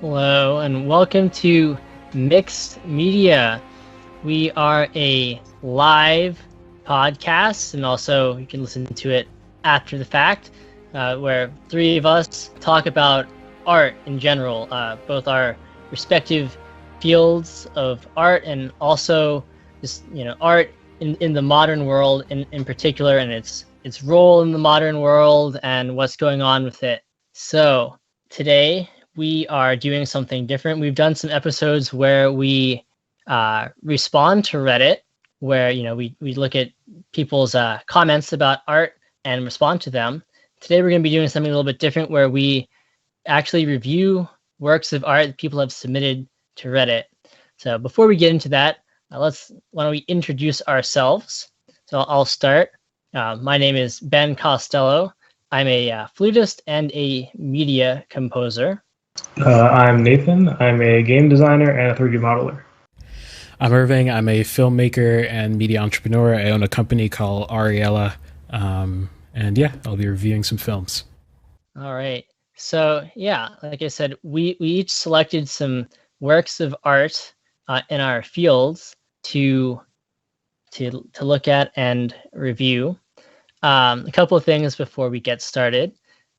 Hello, and welcome to Mixed Media. We are a live podcast, and also you can listen to it after the fact, where three of us talk about art in general, both our respective fields of art and also just art in the modern world in particular, and its role in the modern world and what's going on with it. So today we are doing something different. We've done some episodes where we respond to Reddit, where we look at people's comments about art and respond to them. Today we're going to be doing something a little bit different, where we actually review works of art that people have submitted to Reddit. So before we get into that, why don't we introduce ourselves? So I'll start. My name is Ben Costello. I'm a flutist and a media composer. I'm Nathan. I'm a game designer and a 3D modeler. I'm Irving. I'm a filmmaker and media entrepreneur. I own a company called Ariella. And yeah, I'll be reviewing some films. All right. So yeah, like I said, we each selected some works of art in our fields to look at and review. A couple of things before we get started.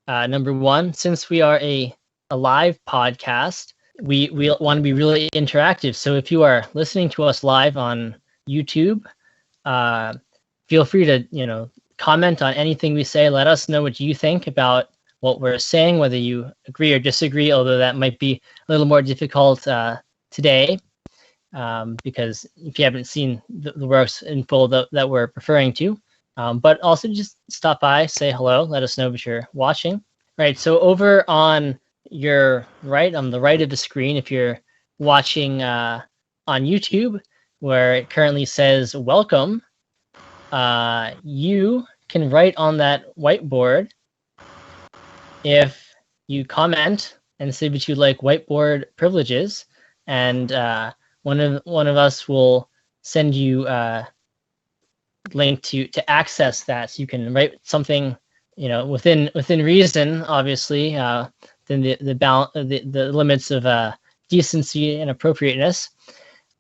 Number one, since we are a live podcast, we want to be really interactive. So if you are listening to us live on YouTube, feel free to comment on anything we say. Let us know what you think about what we're saying, whether you agree or disagree, although that might be a little more difficult today, because if you haven't seen the works in full that we're referring to. But also just stop by, say hello, let us know if you're watching. Right, so over on your right, on the right of the screen, if you're watching on YouTube, where it currently says welcome, you can write on that whiteboard if you comment and say that you like whiteboard privileges, and one of us will send you link to access that, so you can write something within reason, obviously, within the limits of decency and appropriateness.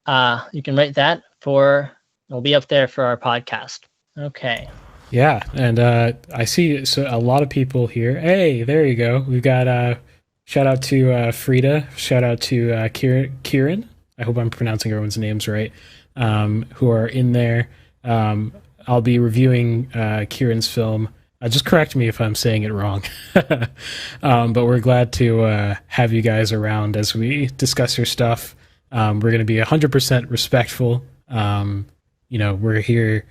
You can write that it'll be up there for our podcast. Okay. Yeah, and I see a lot of people here. Hey, there you go. We've got shout out to Frida, shout out to Kieran. I hope I'm pronouncing everyone's names right. Who are in there. I'll be reviewing Kieran's film. Just correct me if I'm saying it wrong. But we're glad to have you guys around as we discuss your stuff. We're going to be 100% respectful. We're here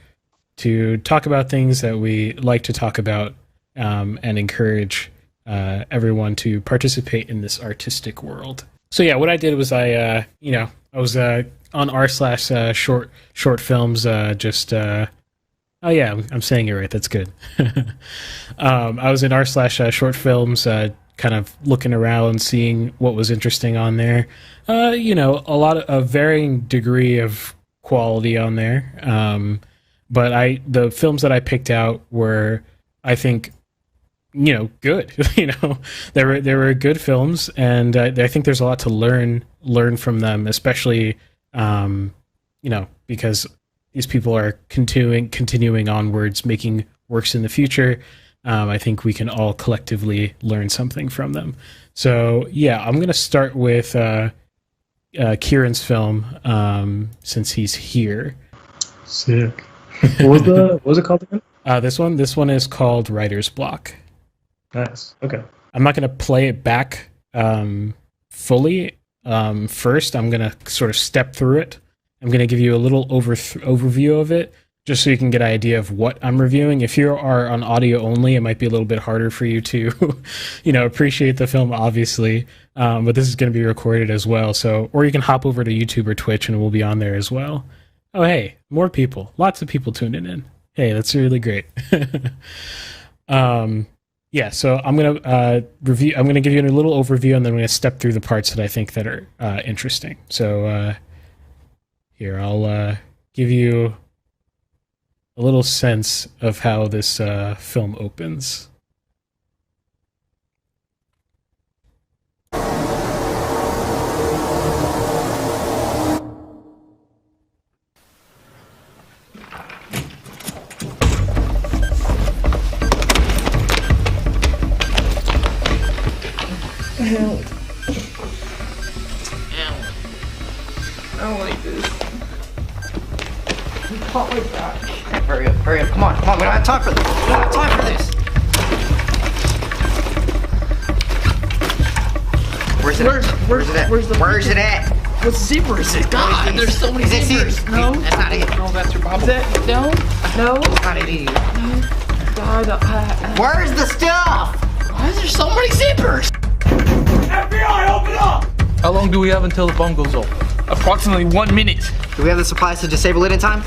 to talk about things that we like to talk about, and encourage everyone to participate in this artistic world. So yeah, what I did was I was on r/short films, oh yeah, I'm saying it right. That's good. I was in r/short films, kind of looking around, seeing what was interesting on there. A lot of varying degree of quality on there. But the films that I picked out were, I think, good. They were good films, and I think there's a lot to learn from them, especially because these people are continuing onwards, making works in the future. I think we can all collectively learn something from them. So yeah, I'm going to start with Kieran's film, since he's here. Sick. What was it called again? This one is called Writer's Block. Nice. Okay. I'm not going to play it back fully. First, I'm going to sort of step through it. I'm going to give you a little overview of it, just so you can get an idea of what I'm reviewing. If you are on audio only, it might be a little bit harder for you to, appreciate the film, obviously. But this is going to be recorded as well. Or you can hop over to YouTube or Twitch, and we'll be on there as well. Oh, hey, more people. Lots of people tuning in. Hey, that's really great. Yeah, so I'm gonna review. I'm gonna give you a little overview, and then I'm gonna step through the parts that I think that are interesting. So here, I'll give you a little sense of how this film opens. Help. I don't like this. You caught my back. Hurry up, come on, we don't have time for this. Where's it at? What zipper is it? God, there's so many zippers. No. That's not it. No, that's your bubble. No. That's not it either. God, where's the stuff? why is there so many zippers? FBI, open up! How long do we have until the bomb goes off? Approximately 1 minute. Do we have the supplies to disable it in time?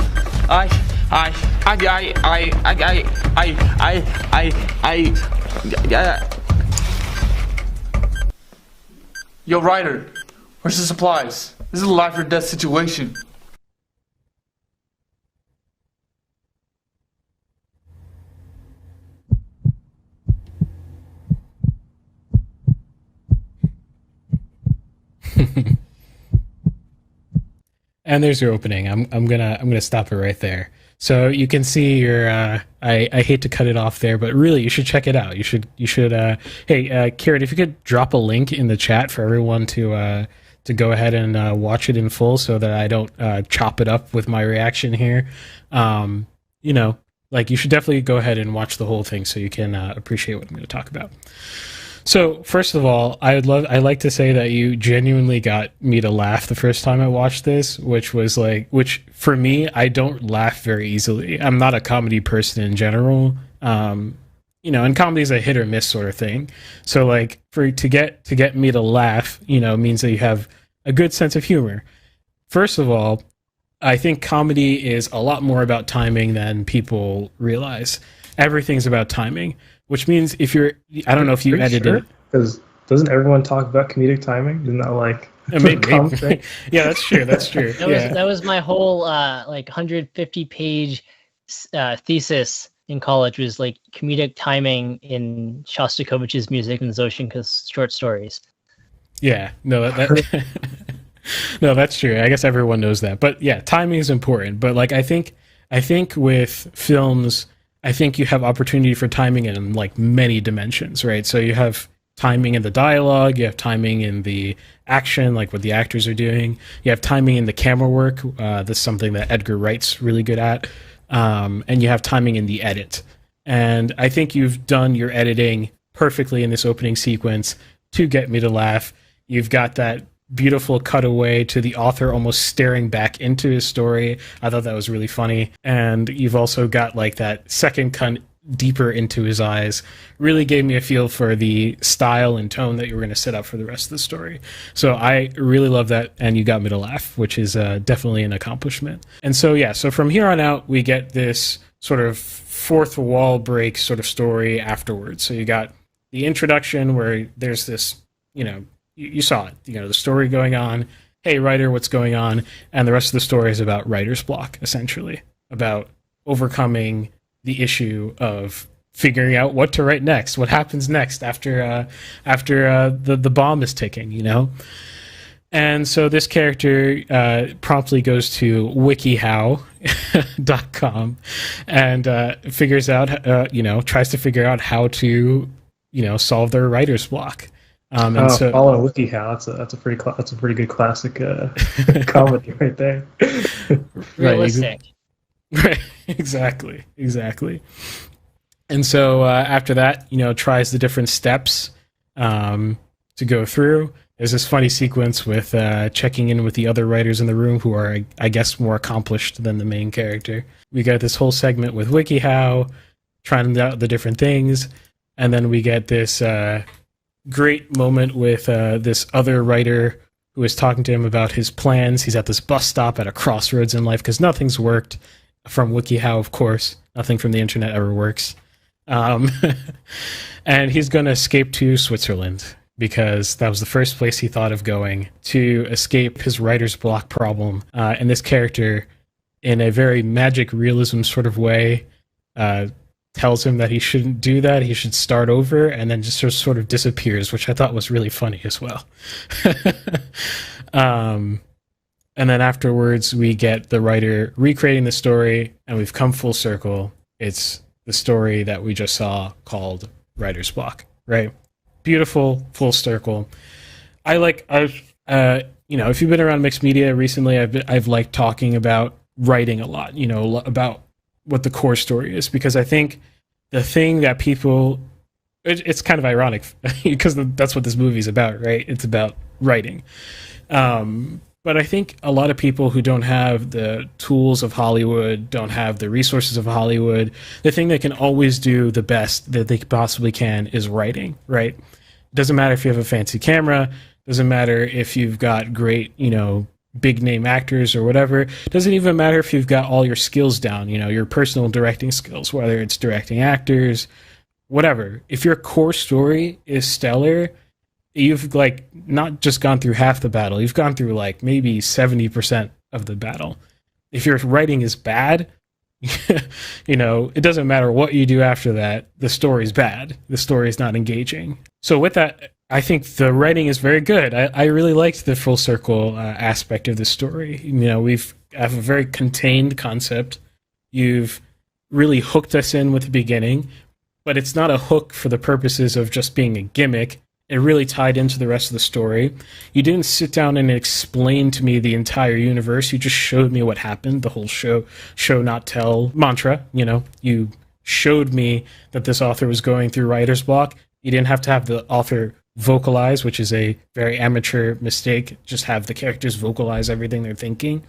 Yo, Ryder, where's the supplies? This is a life or death situation. And there's your opening. I'm gonna stop it right there. So you can see your. I hate to cut it off there, but really you should check it out. You should. Hey, Kieran, if you could drop a link in the chat for everyone to go ahead and watch it in full, so that I don't chop it up with my reaction here. You should definitely go ahead and watch the whole thing so you can appreciate what I'm going to talk about. So first of all, I like to say that you genuinely got me to laugh the first time I watched this, which for me, I don't laugh very easily. I'm not a comedy person in general. And comedy is a hit or miss sort of thing. So to get me to laugh, means that you have a good sense of humor. First of all, I think comedy is a lot more about timing than people realize. Everything's about timing. Which means I don't know if you edited. Because doesn't everyone talk about comedic timing? Isn't that maybe. Yeah, that's true. That was my whole 150-page thesis in college, was like comedic timing in Shostakovich's music and Zoshinka's short stories. Yeah, no, no, that's true. I guess everyone knows that. But yeah, timing is important. But I think with films, I think you have opportunity for timing in many dimensions, right? So you have timing in the dialogue, you have timing in the action, what the actors are doing. You have timing in the camera work. That's something that Edgar Wright's really good at. And you have timing in the edit. And I think you've done your editing perfectly in this opening sequence to get me to laugh. You've got that beautiful cutaway to the author almost staring back into his story. I thought that was really funny. And you've also got that second cut deeper into his eyes. Really gave me a feel for the style and tone that you were going to set up for the rest of the story. So I really love that, and you got me to laugh, which is definitely an accomplishment. And so from here on out, we get this sort of fourth wall break sort of story afterwards. So you got the introduction where there's this, you saw it, the story going on. Hey, writer, what's going on? And the rest of the story is about writer's block, essentially, about overcoming the issue of figuring out what to write next, what happens next after the bomb is ticking, And so this character promptly goes to wikihow.com and figures out, tries to figure out how to, solve their writer's block. Following WikiHow, that's a pretty good classic comedy right there. Realistic. Right, exactly. And so after that, tries the different steps to go through. There's this funny sequence with checking in with the other writers in the room who are, I guess, more accomplished than the main character. We got this whole segment with WikiHow, trying out the different things, and then we get this great moment with this other writer who is talking to him about his plans. He's at this bus stop at a crossroads in life because nothing's worked from WikiHow, of course. Nothing from the internet ever works. And he's going to escape to Switzerland because that was the first place he thought of going to escape his writer's block problem. And this character, in a very magic realism sort of way, tells him that he shouldn't do that, he should start over, and then just sort of disappears, which I thought was really funny as well. And then afterwards, we get the writer recreating the story, and we've come full circle. It's the story that we just saw called Writer's Block, right? beautiful full circle. If you've been around mixed media recently, I've liked talking about writing a lot, about what the core story is, because I think the thing that it's kind of ironic because that's what this movie's about, right? It's about writing. But I think a lot of people who don't have the tools of Hollywood, don't have the resources of Hollywood, the thing they can always do the best that they possibly can is writing, right? Doesn't matter if you have a fancy camera, doesn't matter if you've got great, big name actors or whatever. Doesn't even matter if you've got all your skills down, your personal directing skills, whether it's directing actors, whatever. If your core story is stellar, you've not just gone through half the battle, you've gone through maybe 70% of the battle. If your writing is bad, it doesn't matter what you do after that, the story's bad. The story's not engaging. So with that, I think the writing is very good. I really liked the full circle aspect of the story. We have a very contained concept. You've really hooked us in with the beginning, but it's not a hook for the purposes of just being a gimmick. It really tied into the rest of the story. You didn't sit down and explain to me the entire universe. You just showed me what happened, the whole show not tell mantra. You showed me that this author was going through writer's block. You didn't have to have the author vocalize, which is a very amateur mistake. Just have the characters vocalize everything they're thinking.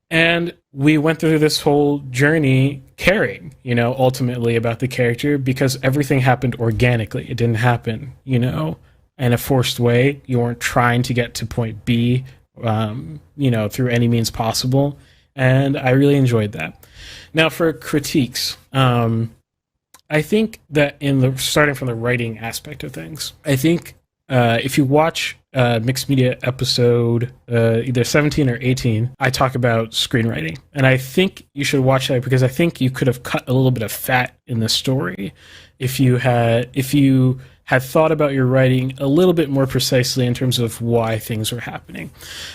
And we went through this whole journey caring, ultimately about the character, because everything happened organically. It didn't happen, in a forced way. You weren't trying to get to point B, through any means possible. And I really enjoyed that. Now for critiques, I think that starting from the writing aspect of things, I think if you watch Mixed Media episode either 17 or 18, I talk about screenwriting. And I think you should watch that because I think you could have cut a little bit of fat in the story if you had thought about your writing a little bit more precisely in terms of why things were happening.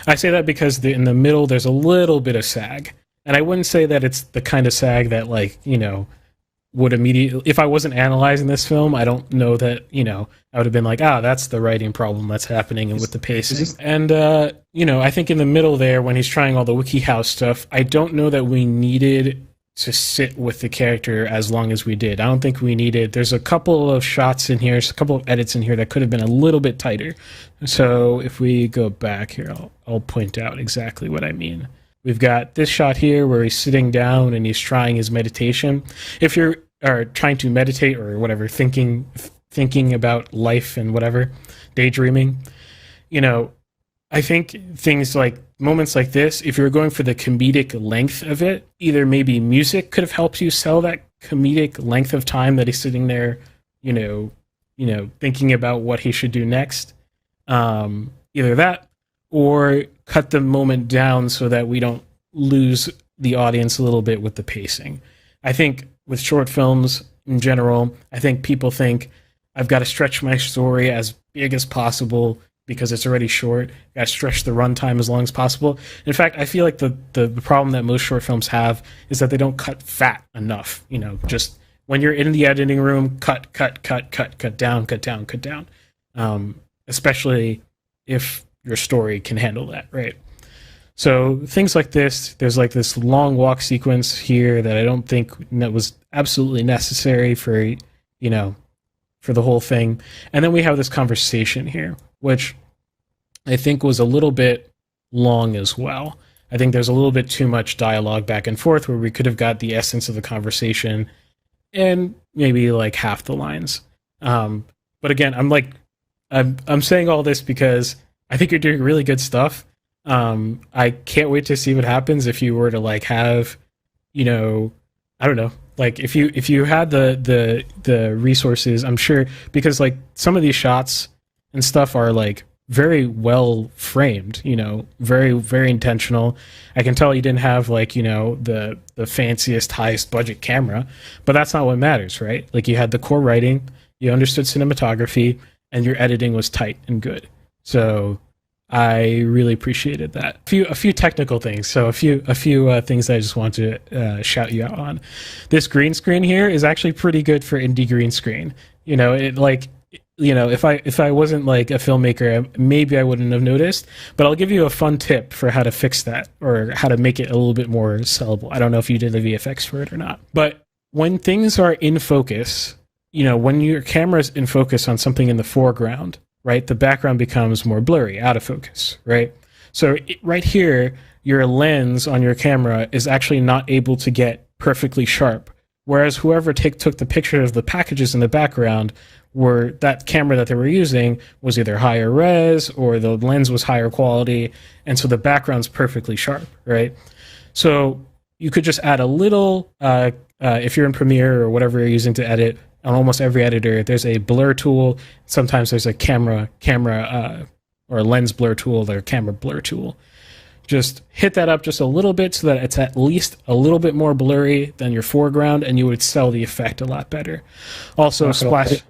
I say that because in the middle, there's a little bit of sag. And I wouldn't say that it's the kind of sag that would immediately, if I wasn't analyzing this film, I don't know that, I would have been that's the writing problem that's happening and with the pacing. And, I think in the middle there, when he's trying all the WikiHow stuff, I don't know that we needed to sit with the character as long as we did. I don't think we needed, there's a couple of shots in here, a couple of edits in here that could have been a little bit tighter. So if we go back here, I'll point out exactly what I mean. We've got this shot here where he's sitting down and he's trying his meditation. If you're trying to meditate or whatever, thinking about life and whatever, daydreaming, I think things like moments like this, if you're going for the comedic length of it, either maybe music could have helped you sell that comedic length of time that he's sitting there, thinking about what he should do next. Either that or cut the moment down so that we don't lose the audience a little bit with the pacing. I think with short films in general, I think people think I've got to stretch my story as big as possible because it's already short. Got to stretch the runtime as long as possible. In fact, I feel like the problem that most short films have is that they don't cut fat enough. Just when you're in the editing room, cut down. Especially if your story can handle that, right? So things like this, there's this long walk sequence here that I don't think that was absolutely necessary for the whole thing. And then we have this conversation here, which I think was a little bit long as well. I think there's a little bit too much dialogue back and forth where we could have got the essence of the conversation and maybe half the lines. But again, I'm saying all this because I think you're doing really good stuff. I can't wait to see what happens if you were to have, I don't know, if you had the resources, I'm sure, because some of these shots and stuff are very well framed, very, very intentional. I can tell you didn't have the fanciest, highest budget camera, but that's not what matters, right? You had the core writing, you understood cinematography, and your editing was tight and good. So I really appreciated that. A few technical things. So a few things that I just want to shout you out on. This green screen here is actually pretty good for indie green screen. if I wasn't like a filmmaker, maybe I wouldn't have noticed. But I'll give you a fun tip for how to fix that, or how to make it a little bit more sellable. I don't know if you did the VFX for it or not, but when things are in focus, when your camera's in focus on something in the foreground, right, the background becomes more blurry, out of focus, right? So right here, your lens on your camera is actually not able to get perfectly sharp. Whereas whoever took the picture of the packages in the background, that camera that they were using was either higher res or the lens was higher quality, and so the background's perfectly sharp, right? So you could just add a little, if you're in Premiere or whatever you're using to edit, on almost every editor, there's a blur tool. Sometimes there's a camera or a lens blur tool or a camera blur tool. Just hit that up just a little bit so that it's at least a little bit more blurry than your foreground, and you would sell the effect a lot better. Also, splash.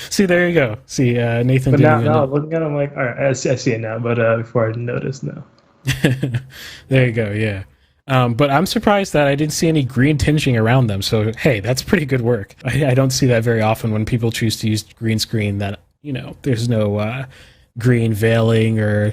See, there you go. See, Nathan. But now looking at it, I'm like, all right, I see it now. But before I didn't notice, no. There you go. Yeah. But I'm surprised that I didn't see any green tinging around them. So, hey, that's pretty good work. I don't see that very often when people choose to use green screen, that, there's no green veiling or,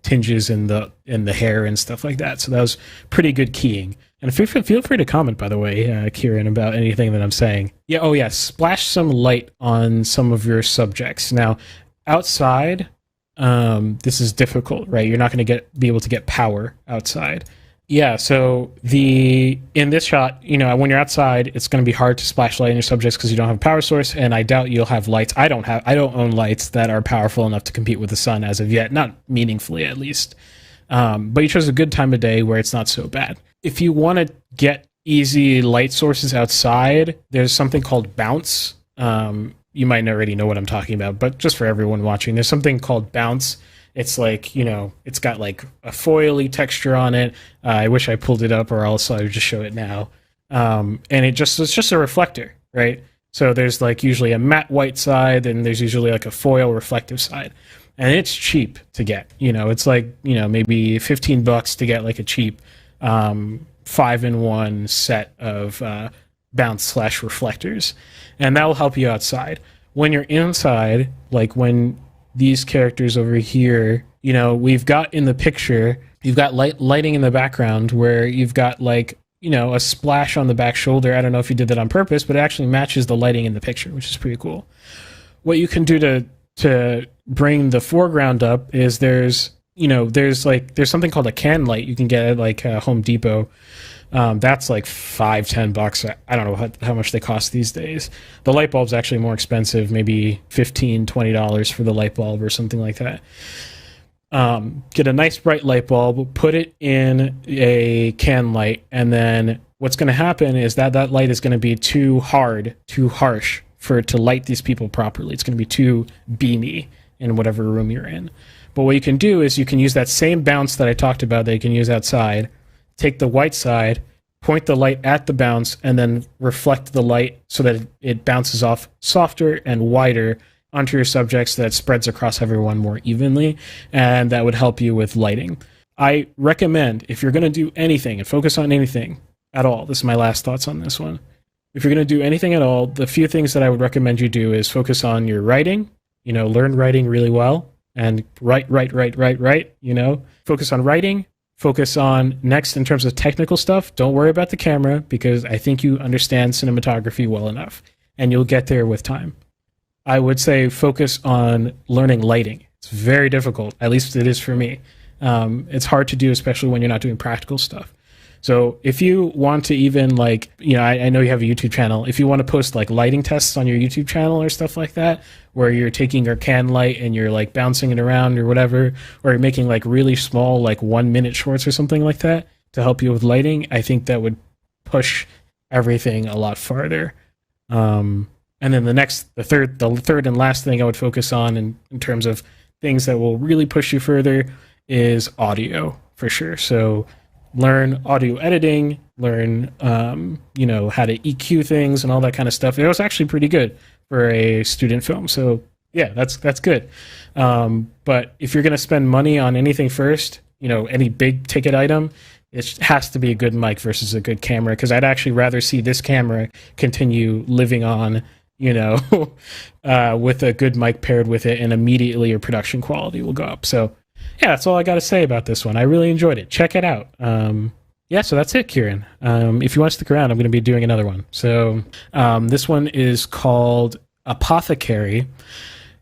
tinges in the hair and stuff like that. So that was pretty good keying. And feel free to comment, by the way, Kieran, about anything that I'm saying. Yeah. Oh, yeah. Splash some light on some of your subjects. Now, outside, this is difficult, right? You're not going to be able to get power outside. Yeah, so in this shot, when you're outside, it's going to be hard to splash light in your subjects because you don't have a power source, and I doubt you'll have lights. I don't own lights that are powerful enough to compete with the sun as of yet, not meaningfully at least. But you chose a good time of day where it's not so bad. If you want to get easy light sources outside, there's something called bounce. You might already know what I'm talking about, but just for everyone watching, there's something called bounce. It's like, it's got like a foily texture on it. I wish I pulled it up, or else I would just show it now. And it's just a reflector, right? So there's like usually a matte white side, and there's usually like a foil reflective side. And it's cheap to get. It's like, maybe $15 to get like a cheap 5-in-1 set of bounce/reflectors. And that will help you outside. When you're inside, like when these characters over here, we've got in the picture, you've got lighting in the background where you've got like, a splash on the back shoulder. I don't know if you did that on purpose, but it actually matches the lighting in the picture, which is pretty cool. What you can do to bring the foreground up is there's something called a can light you can get at like Home Depot. That's like $5-10. I don't know how much they cost these days. The light bulb's actually more expensive, maybe $15-20 for the light bulb or something like that. Get a nice bright light bulb, put it in a can light, and then what's going to happen is that light is going to be too harsh for it to light these people properly. It's going to be too beamy in whatever room you're in. But what you can do is you can use that same bounce that I talked about that you can use outside. Take the white side, point the light at the bounce, and then reflect the light so that it bounces off softer and wider onto your subjects, so that spreads across everyone more evenly, and that would help you with lighting. I recommend, if you're going to do anything and focus on anything at all, this is my last thoughts on this one. If you're going to do anything at all, the few things that I would recommend you do is focus on your writing, learn writing really well, and write, focus on writing. Focus on next in terms of technical stuff. Don't worry about the camera, because I think you understand cinematography well enough, and you'll get there with time. I would say focus on learning lighting. It's very difficult, at least it is for me. It's hard to do, especially when you're not doing practical stuff. So if you want to even I know you have a YouTube channel. If you want to post like lighting tests on your YouTube channel or stuff like that, where you're taking a can light and you're like bouncing it around or whatever, or you're making like really small, like 1-minute shorts or something like that to help you with lighting, I think that would push everything a lot farther. And then the third and last thing I would focus on in terms of things that will really push you further is audio, for sure. So learn audio editing, learn, how to EQ things and all that kind of stuff. It was actually pretty good for a student film. So yeah, that's good. But if you're going to spend money on anything first, any big ticket item, it has to be a good mic versus a good camera, because I'd actually rather see this camera continue living on you know, with a good mic paired with it, and immediately your production quality will go up. So yeah, that's all I got to say about this one. I really enjoyed it. Check it out. Yeah, so that's it, Kieran. If you want to stick around, I'm going to be doing another one. So this one is called Apothecary.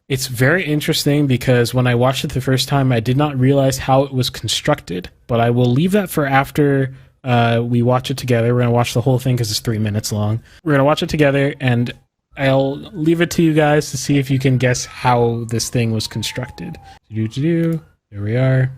It's very interesting because when I watched it the first time, I did not realize how it was constructed, but I will leave that for after we watch it together. We're going to watch the whole thing because it's 3 minutes long. We're going to watch it together, and I'll leave it to you guys to see if you can guess how this thing was constructed. There we are.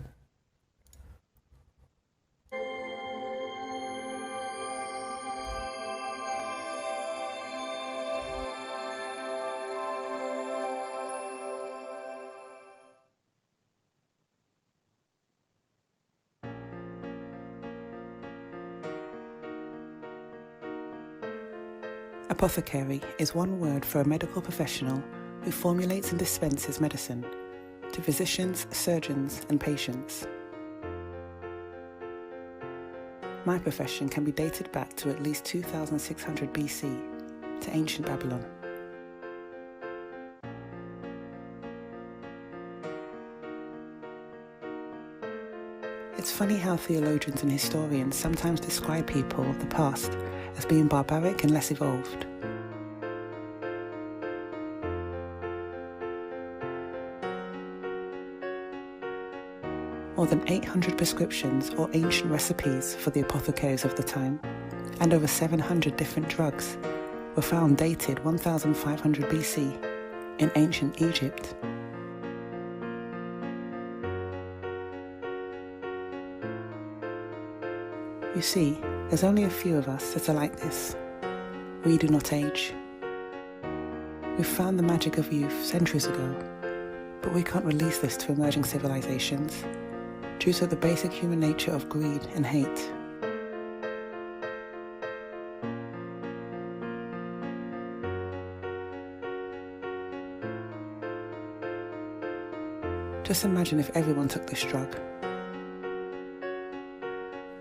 Apothecary is one word for a medical professional who formulates and dispenses medicine to physicians, surgeons, and patients. My profession can be dated back to at least 2600 BC, to ancient Babylon. It's funny how theologians and historians sometimes describe people of the past as being barbaric and less evolved. More than 800 prescriptions or ancient recipes for the apothecaries of the time, and over 700 different drugs, were found dated 1500 BC in ancient Egypt. You see, there's only a few of us that are like this. We do not age. We found the magic of youth centuries ago, but we can't release this to emerging civilizations due to the basic human nature of greed and hate. Just imagine if everyone took this drug.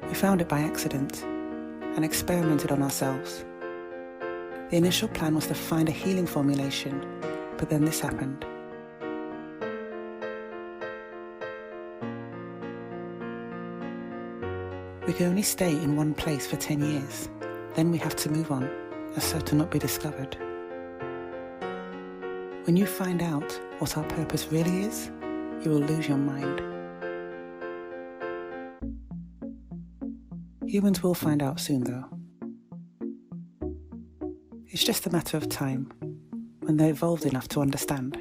We found it by accident and experimented on ourselves. The initial plan was to find a healing formulation, but then this happened. We can only stay in one place for 10 years. Then we have to move on, as so to not be discovered. When you find out what our purpose really is, you will lose your mind. Humans will find out soon, though. It's just a matter of time, when they're evolved enough to understand.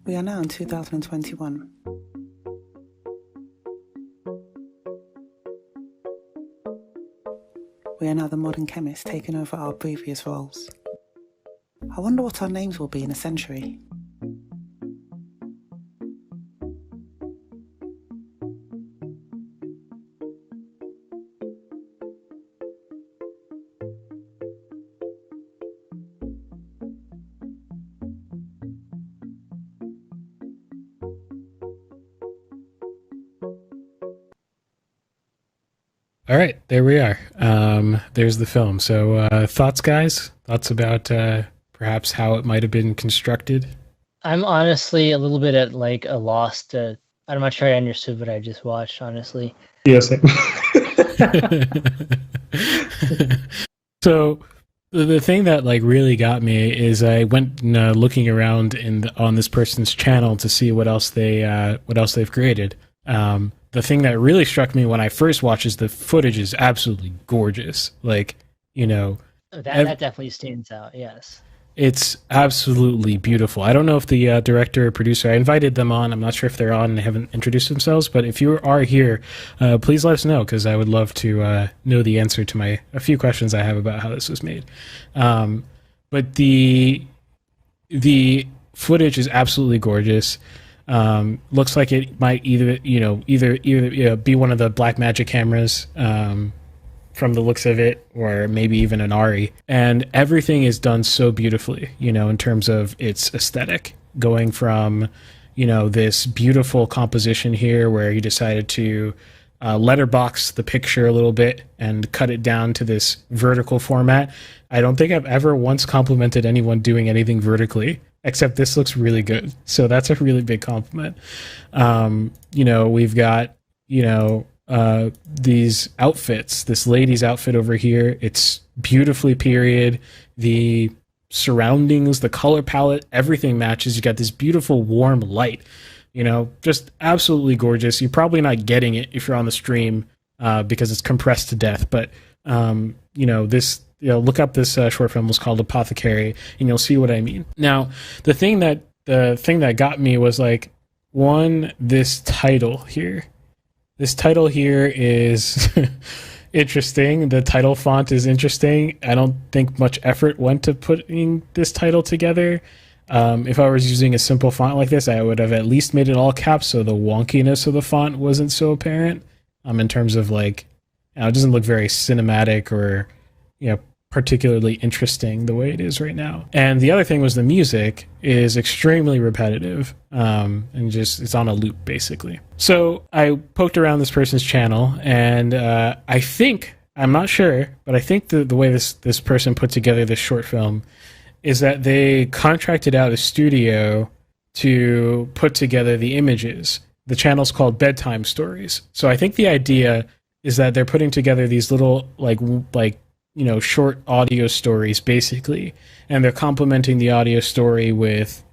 We are now in 2021. We are now the modern chemists taking over our previous roles. I wonder what our names will be in a century. All right, there we are. There's the film. So thoughts, guys? Thoughts about perhaps how it might have been constructed? I'm honestly a little bit at like a loss to. I'm not sure I understood what I just watched, honestly. Yes. So the thing that like really got me is I went looking around on this person's channel to see what else they've created. The thing that really struck me when I first watched is the footage is absolutely gorgeous. Like, you know, that definitely stands out. Yes, it's absolutely beautiful. I don't know if the director or producer, I invited them on. I'm not sure if they're on and they haven't introduced themselves, but if you are here, please let us know, because I would love to know the answer to a few questions I have about how this was made. But the footage is absolutely gorgeous. Looks like it might either be one of the black magic cameras from the looks of it, or maybe even an ARRI. And everything is done so beautifully, in terms of its aesthetic, going from, this beautiful composition here where he decided to letterbox the picture a little bit and cut it down to this vertical format. I don't think I've ever once complimented anyone doing anything vertically, except this looks really good. So that's a really big compliment. We've got, these outfits, this lady's outfit over here. It's beautifully period. The surroundings, the color palette, everything matches. You got this beautiful warm light, just absolutely gorgeous. You're probably not getting it if you're on the stream because it's compressed to death. But, look up this short film. It was called Apothecary, and you'll see what I mean. Now, the thing that got me was like, one, this title here. This title here is interesting. The title font is interesting. I don't think much effort went to putting this title together. If I was using a simple font like this, I would have at least made it all caps so the wonkiness of the font wasn't so apparent. In terms of it doesn't look very cinematic or particularly interesting the way it is right now. And the other thing was the music is extremely repetitive, and just it's on a loop basically. So I poked around this person's channel, and I'm not sure, but I think the way this person put together this short film is that they contracted out a studio to put together the images. The channel's called Bedtime Stories. So I think the idea is that they're putting together these little short audio stories basically, and they're complementing the audio story with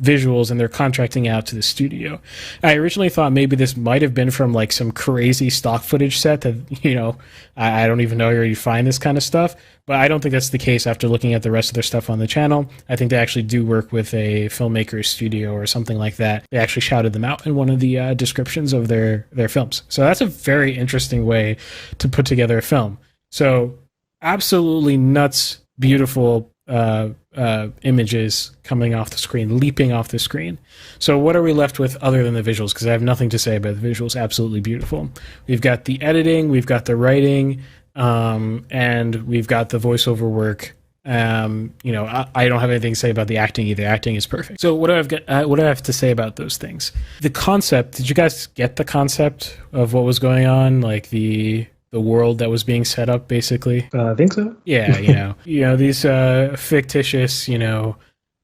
visuals, and they're contracting out to the studio. I originally thought maybe this might have been from some crazy stock footage set that I don't even know where you find this kind of stuff, but I don't think that's the case after looking at the rest of their stuff on the channel. I think they actually do work with a filmmaker studio or something like that. They actually shouted them out in one of the descriptions of their films. So that's a very interesting way to put together a film. So absolutely nuts, beautiful images coming off the screen, leaping off the screen. So what are we left with other than the visuals? Because I have nothing to say about the visuals. Absolutely beautiful. We've got the editing, we've got the writing, and we've got the voiceover work. I don't have anything to say about the acting either. Acting is perfect. So what do I have to say about those things? The concept. Did you guys get the concept of what was going on? The world that was being set up, basically. I think so. Yeah, these fictitious,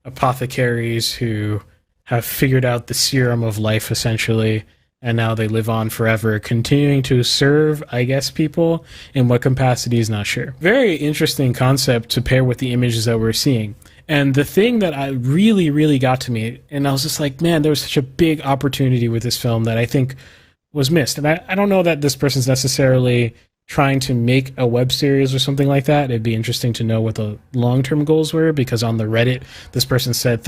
apothecaries who have figured out the serum of life, essentially, and now they live on forever, continuing to serve, I guess, people. In what capacity is not sure. Very interesting concept to pair with the images that we're seeing. And the thing that I really, really got to me, and I was just like, man, there was such a big opportunity with this film that I think was missed. And I don't know that this person's necessarily trying to make a web series or something like that. It'd be interesting to know what the long-term goals were, because on the Reddit, this person said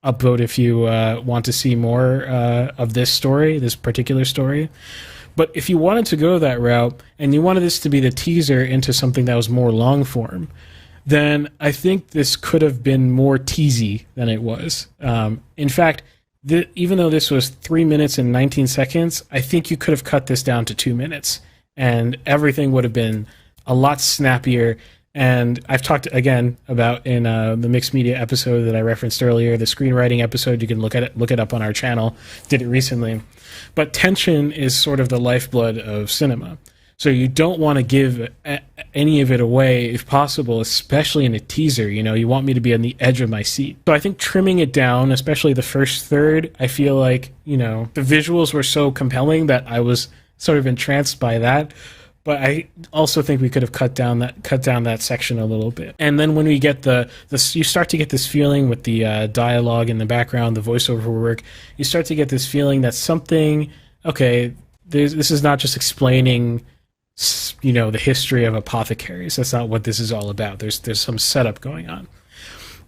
upvote if you want to see more of this particular story. But if you wanted to go that route and you wanted this to be the teaser into something that was more long form, then I think this could have been more teasy than it was. In fact, even though this was 3 minutes and 19 seconds, I think you could have cut this down to 2 minutes, and everything would have been a lot snappier. And I've talked again about in the mixed media episode that I referenced earlier, the screenwriting episode. You can look it up on our channel. Did it recently. But tension is sort of the lifeblood of cinema. So you don't want to give any of it away if possible, especially in a teaser. You want me to be on the edge of my seat. So I think trimming it down, especially the first third, I feel like, the visuals were so compelling that I was sort of entranced by that. But I also think we could have cut down that section a little bit. And then when we get you start to get this feeling with the dialogue in the background, the voiceover work, you start to get this feeling that something, okay, this is not just explaining the history of apothecaries. That's not what this is all about. There's some setup going on.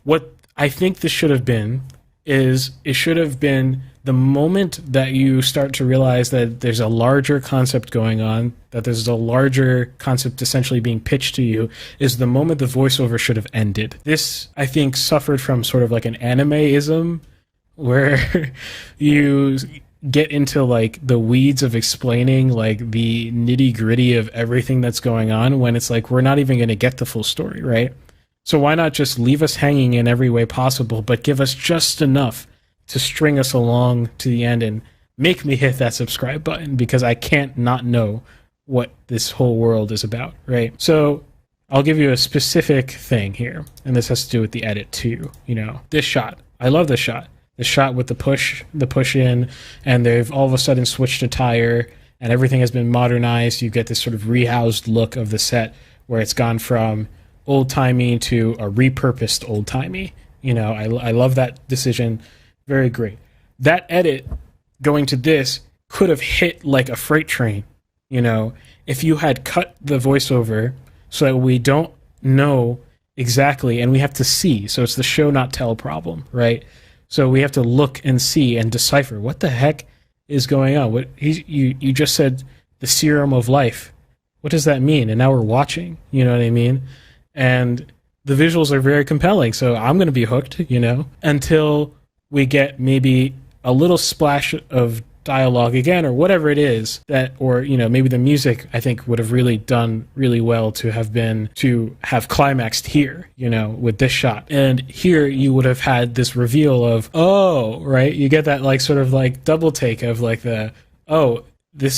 What I think this should have been is it should have been the moment that you start to realize that there's a larger concept going on, that there's a larger concept essentially being pitched to you, is the moment the voiceover should have ended. This, I think, suffered from sort of like an anime-ism, where you get into the weeds of explaining the nitty-gritty of everything that's going on, when it's we're not even going to get the full story, right? So why not just leave us hanging in every way possible, but give us just enough to string us along to the end and make me hit that subscribe button because I can't not know what this whole world is about, right? So I'll give you a specific thing here, and this has to do with the edit too. This shot. I love this shot. The shot with the push in, and they've all of a sudden switched a tire, and everything has been modernized. You get this sort of rehoused look of the set where it's gone from old-timey to a repurposed old-timey. I love that decision. Very great. That edit going to this could have hit like a freight train, if you had cut the voiceover so that we don't know exactly, and we have to see. So it's the show not tell problem, right? So we have to look and see and decipher what the heck is going on. You just said the serum of life. What does that mean? And now we're watching, you know what I mean? And the visuals are very compelling, so I'm going to be hooked, until we get maybe a little splash of dialogue again, or whatever it is or maybe the music I think would have really done really well to have climaxed here, with this shot. And here you would have had this reveal of, oh, right, you get that like sort of like double take of like this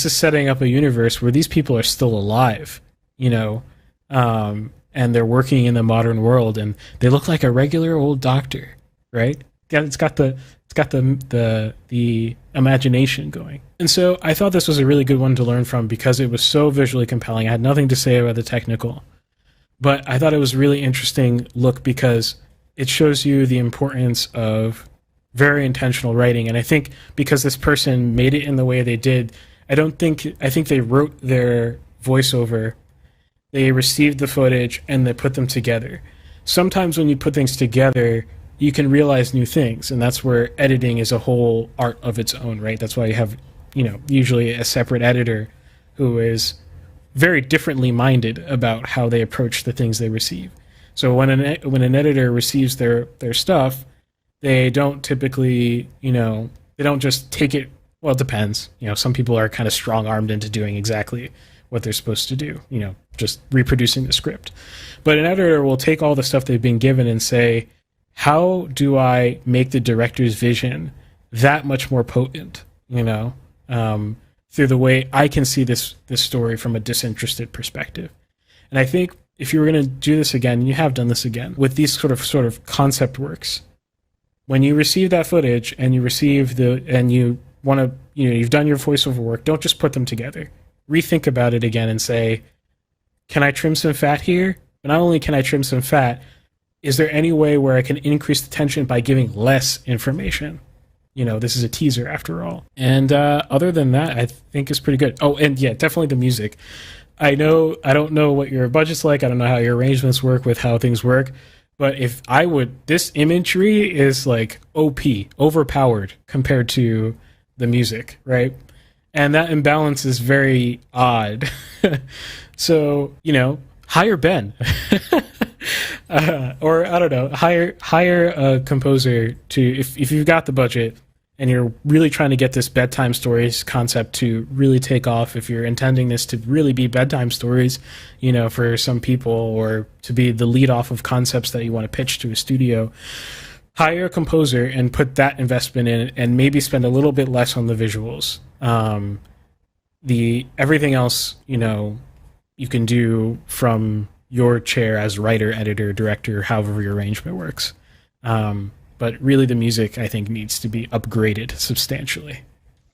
is setting up a universe where these people are still alive, and they're working in the modern world, and they look like a regular old doctor, right? Yeah, it's got the imagination going. And so I thought this was a really good one to learn from because it was so visually compelling. I had nothing to say about the technical, but I thought it was a really interesting look because it shows you the importance of very intentional writing. And I think because this person made it in the way they did, I think they wrote their voiceover, they received the footage, and they put them together. Sometimes when you put things together, you can realize new things, and that's where editing is a whole art of its own, right? That's why you have, usually a separate editor who is very differently minded about how they approach the things they receive. So when an editor receives their stuff, they don't typically, they don't just take it. Well, it depends. Some people are kind of strong-armed into doing exactly what they're supposed to do, just reproducing the script. But an editor will take all the stuff they've been given and say, how do I make the director's vision that much more potent, through the way I can see this story from a disinterested perspective. And I think if you were going to do this again, and you have done this again, with these sort of concept works, when you receive that footage and you receive you want to, you've done your voiceover work, don't just put them together. Rethink about it again and say, can I trim some fat here? But not only can I trim some fat, is there any way where I can increase the tension by giving less information? This is a teaser after all. And other than that, I think it's pretty good. Oh, and yeah, definitely the music. I don't know what your budget's like. I don't know how your arrangements work with how things work. But this imagery is like OP, overpowered compared to the music, right? And that imbalance is very odd. So, hire Ben. Or I don't know, hire a composer to, if you've got the budget and you're really trying to get this bedtime stories concept to really take off, if you're intending this to really be bedtime stories, for some people, or to be the lead off of concepts that you want to pitch to a studio, hire a composer and put that investment in, and maybe spend a little bit less on the visuals. Everything else, you can do from your chair as writer, editor, director, however your arrangement works. But really the music, I think, needs to be upgraded substantially.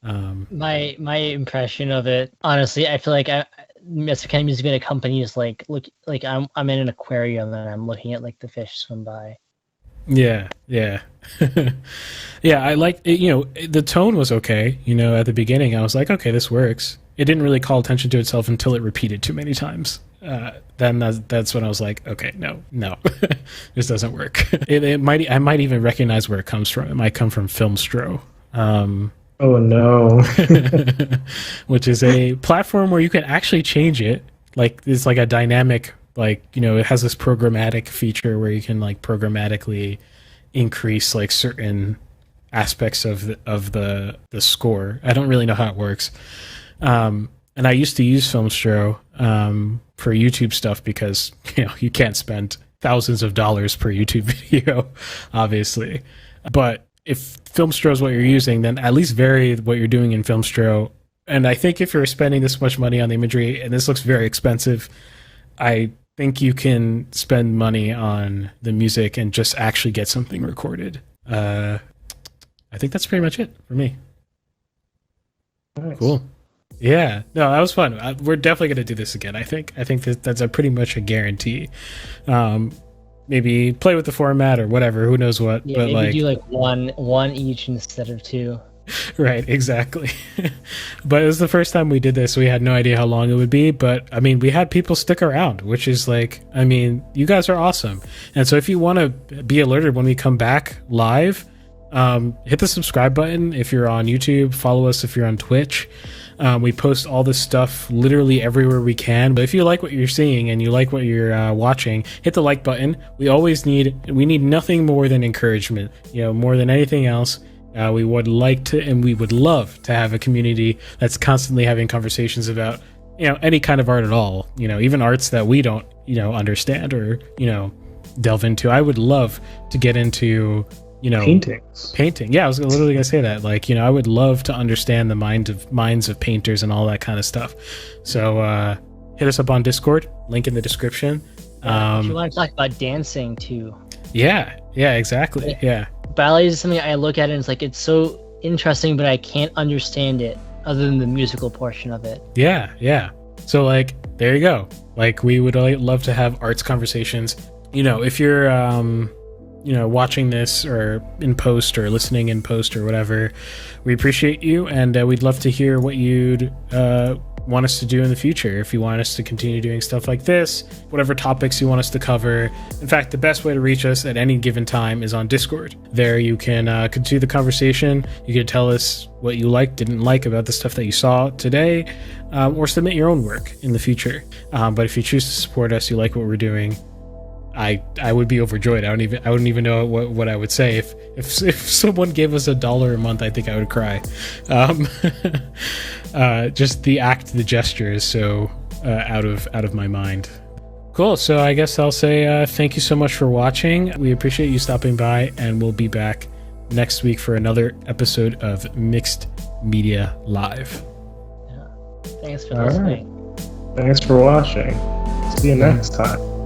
My impression of it, honestly, I feel like it's the kind of music in a company is like, look, like I'm in an aquarium and I'm looking at like the fish swim by. Yeah. Yeah, I like it, the tone was okay, at the beginning. I was like, okay, this works. It didn't really call attention to itself until it repeated too many times. Then that's when I was like, okay, no, this doesn't work. I might even recognize where it comes from. It might come from Filmstro. Oh no. Which is a platform where you can actually change it. Like it's like a dynamic, it has this programmatic feature where you can like programmatically increase like certain aspects of the score. I don't really know how it works. And I used to use Filmstro for YouTube stuff because you can't spend thousands of dollars per YouTube video, obviously. But if Filmstro is what you're using, then at least vary what you're doing in Filmstro. And I think if you're spending this much money on the imagery, and this looks very expensive, I think you can spend money on the music and just actually get something recorded. I think that's pretty much it for me. Nice. Cool. Yeah, no, that was fun. We're definitely going to do this again. I think that's a pretty much a guarantee. Maybe play with the format or whatever. Who knows what? Yeah, but maybe do like one each instead of two. Right, exactly. But it was the first time we did this. We had no idea how long it would be. But I mean, we had people stick around, which is like, I mean, you guys are awesome. And so if you want to be alerted when we come back live, hit the subscribe button if you're on YouTube. Follow us if you're on Twitch. We post all this stuff literally everywhere we can. But if you like what you're seeing and you like what you're watching, hit the like button. We need nothing more than encouragement. More than anything else. We would like to, and we would love to have a community that's constantly having conversations about, any kind of art at all. Even arts that we don't, understand or, delve into. I would love to get into, painting. Yeah, I was literally gonna say that. Like, I would love to understand the minds of painters and all that kind of stuff. So hit us up on Discord. Link in the description. If you want to talk about dancing too. Yeah, exactly. Yeah. Ballet is something I look at and it's like, it's so interesting, but I can't understand it other than the musical portion of it. Yeah. So like, there you go. Like, we would love to have arts conversations. If you're watching this or in post or listening in post or whatever, we appreciate you, and we'd love to hear what you'd want us to do in the future. If you want us to continue doing stuff like this, whatever topics you want us to cover. In fact, the best way to reach us at any given time is on Discord. There you can continue the conversation. You can tell us what you didn't like about the stuff that you saw today, or submit your own work in the future. But if you choose to support us, you like what we're doing, I would be overjoyed. I wouldn't even know what I would say if someone gave us $1 a month. I think I would cry. Just the gesture is so out of my mind. Cool. So I guess I'll say thank you so much for watching. We appreciate you stopping by, and we'll be back next week for another episode of Mixed Media Live. Yeah. Thanks for listening. Thanks for watching. See you next time.